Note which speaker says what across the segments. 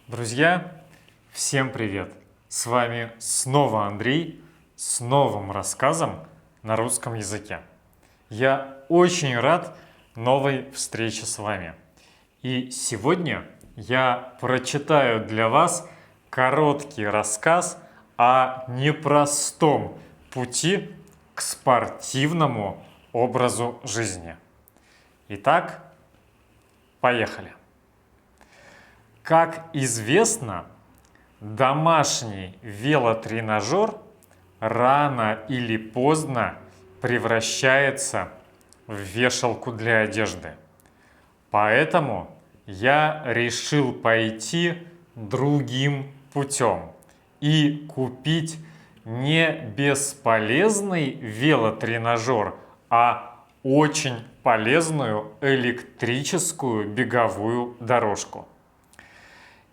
Speaker 1: Друзья, всем привет! С вами снова Андрей с новым рассказом на русском языке. Я очень рад новой встрече с вами. И сегодня я прочитаю для вас короткий рассказ о непростом пути к спортивному образу жизни. Итак, поехали! Как известно, домашний велотренажер рано или поздно превращается в вешалку для одежды. Поэтому я решил пойти другим путем и купить не бесполезный велотренажер, а очень полезную электрическую беговую дорожку.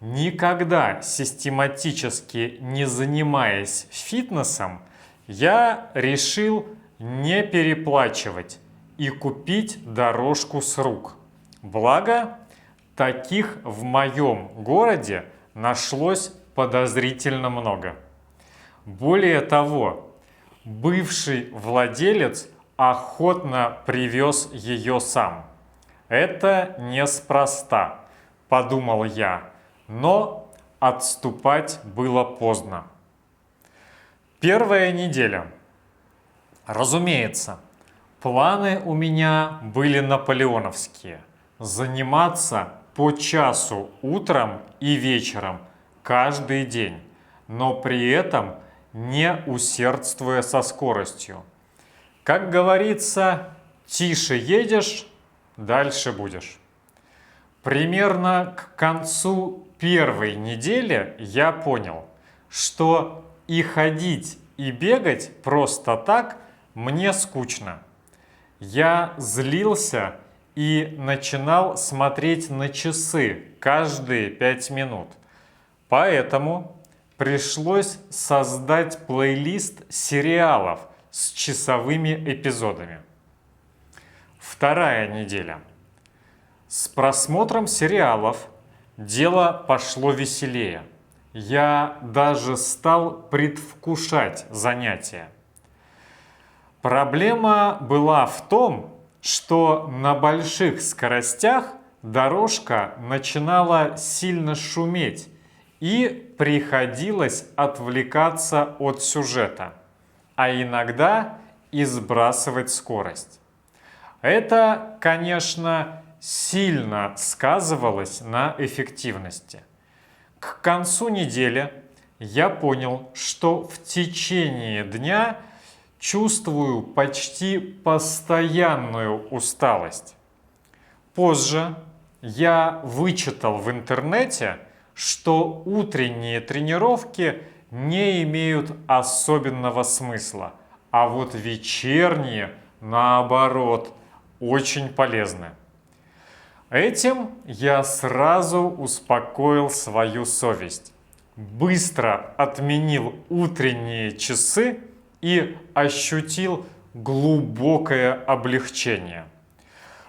Speaker 1: Никогда систематически не занимаясь фитнесом, я решил не переплачивать и купить дорожку с рук. Благо, таких в моем городе нашлось подозрительно много. Более того, бывший владелец охотно привез ее сам. Это неспроста, подумал я. Но отступать было поздно. Первая неделя. Разумеется, планы у меня были наполеоновские. Заниматься по часу утром и вечером каждый день, но при этом не усердствуя со скоростью. Как говорится, тише едешь, дальше будешь. Примерно к концу первой недели я понял, что и ходить, и бегать просто так мне скучно. Я злился и начинал смотреть на часы каждые 5 минут. Поэтому пришлось создать плейлист сериалов с часовыми эпизодами. Вторая неделя. С просмотром сериалов дело пошло веселее. Я даже стал предвкушать занятия. Проблема была в том, что на больших скоростях дорожка начинала сильно шуметь и приходилось отвлекаться от сюжета, а иногда и сбрасывать скорость. Это, конечно, сильно сказывалось на эффективности. К концу недели я понял, что в течение дня чувствую почти постоянную усталость. Позже я вычитал в интернете, что утренние тренировки не имеют особенного смысла, а вот вечерние, наоборот, очень полезны. Этим я сразу успокоил свою совесть, быстро отменил утренние часы и ощутил глубокое облегчение.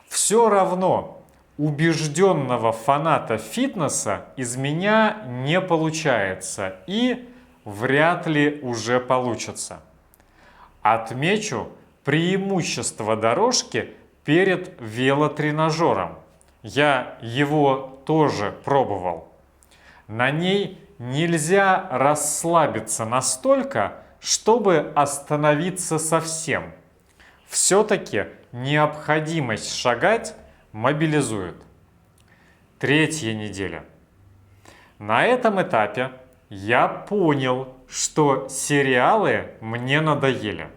Speaker 1: Все равно убежденного фаната фитнеса из меня не получается и вряд ли уже получится. Отмечу преимущество дорожки перед велотренажером. Я его тоже пробовал. На ней нельзя расслабиться настолько, чтобы остановиться совсем. Все-таки необходимость шагать мобилизует. Третья неделя. На этом этапе я понял, что сериалы мне надоели.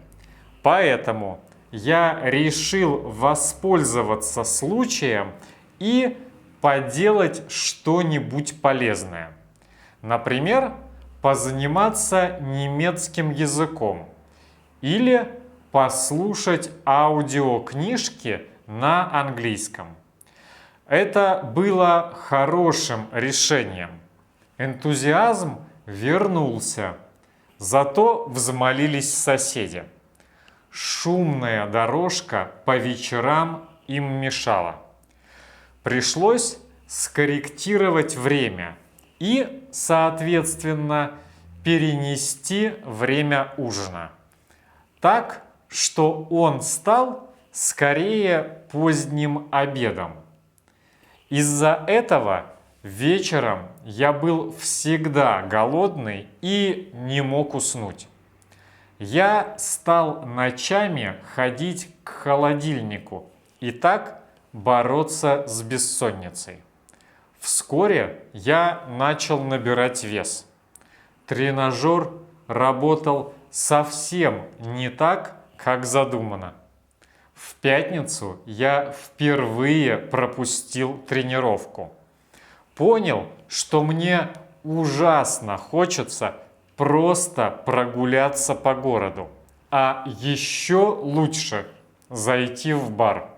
Speaker 1: Поэтому я решил воспользоваться случаем и поделать что-нибудь полезное. Например, позаниматься немецким языком или послушать аудиокнижки на английском. Это было хорошим решением. Энтузиазм вернулся, зато взмолились соседи. Шумная дорожка по вечерам им мешала. Пришлось скорректировать время и, соответственно, перенести время ужина так, что он стал скорее поздним обедом. Из-за этого вечером я был всегда голодный и не мог уснуть. Я стал ночами ходить к холодильнику и так бороться с бессонницей. Вскоре я начал набирать вес. Тренажер работал совсем не так, как задумано. В пятницу я впервые пропустил тренировку. Понял, что мне ужасно хочется просто прогуляться по городу, а еще лучше зайти в бар.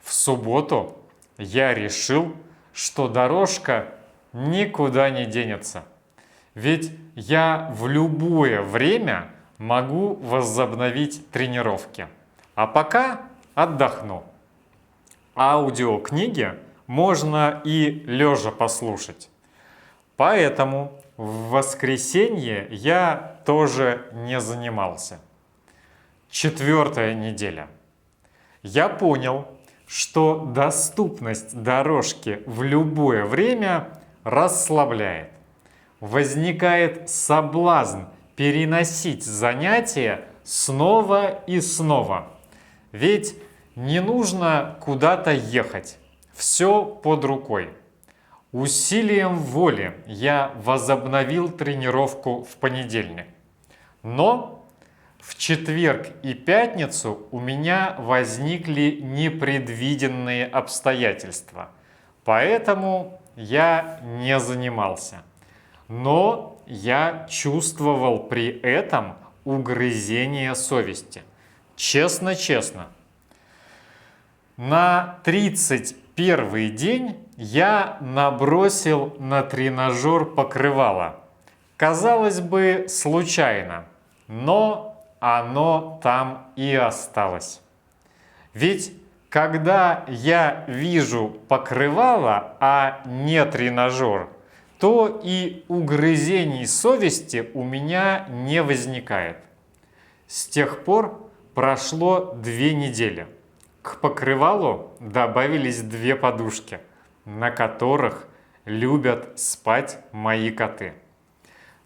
Speaker 1: В субботу я решил, что дорожка никуда не денется. Ведь я в любое время могу возобновить тренировки. А пока отдохну. Аудиокниги можно и лежа послушать. Поэтому в воскресенье я тоже не занимался. 4-я неделя. Я понял, что доступность дорожки в любое время расслабляет. Возникает соблазн переносить занятия снова и снова. Ведь не нужно куда-то ехать. Все под рукой. Усилием воли я возобновил тренировку в понедельник. Но в четверг и пятницу у меня возникли непредвиденные обстоятельства. Поэтому я не занимался. Но я чувствовал при этом угрызение совести. Честно-честно. На 31-й день я набросил на тренажер покрывало. Казалось бы, случайно, но оно там и осталось. Ведь когда я вижу покрывало, а не тренажер, то и угрызений совести у меня не возникает. С тех пор прошло 2 недели. К покрывалу добавились 2 подушки, на которых любят спать мои коты.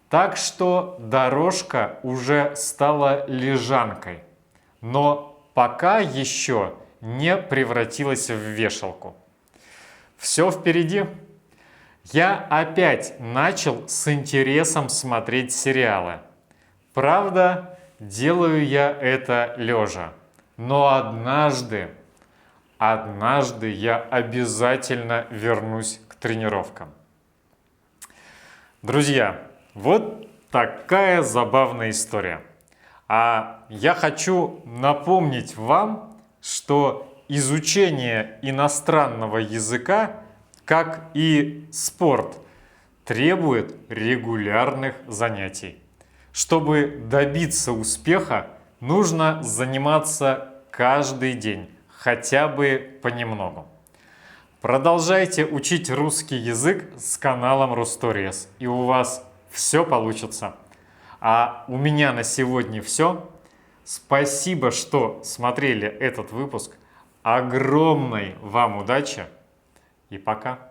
Speaker 1: Так что дорожка уже стала лежанкой, но пока еще не превратилась в вешалку. Все впереди. Я опять начал с интересом смотреть сериалы. Правда, делаю я это лежа. Но однажды я обязательно вернусь к тренировкам. Друзья, вот такая забавная история. А я хочу напомнить вам, что изучение иностранного языка, как и спорт, требует регулярных занятий. Чтобы добиться успеха, нужно заниматься каждый день, хотя бы понемногу. Продолжайте учить русский язык с каналом Русториес, и у вас все получится. А у меня на сегодня все. Спасибо, что смотрели этот выпуск. Огромной вам удачи и пока!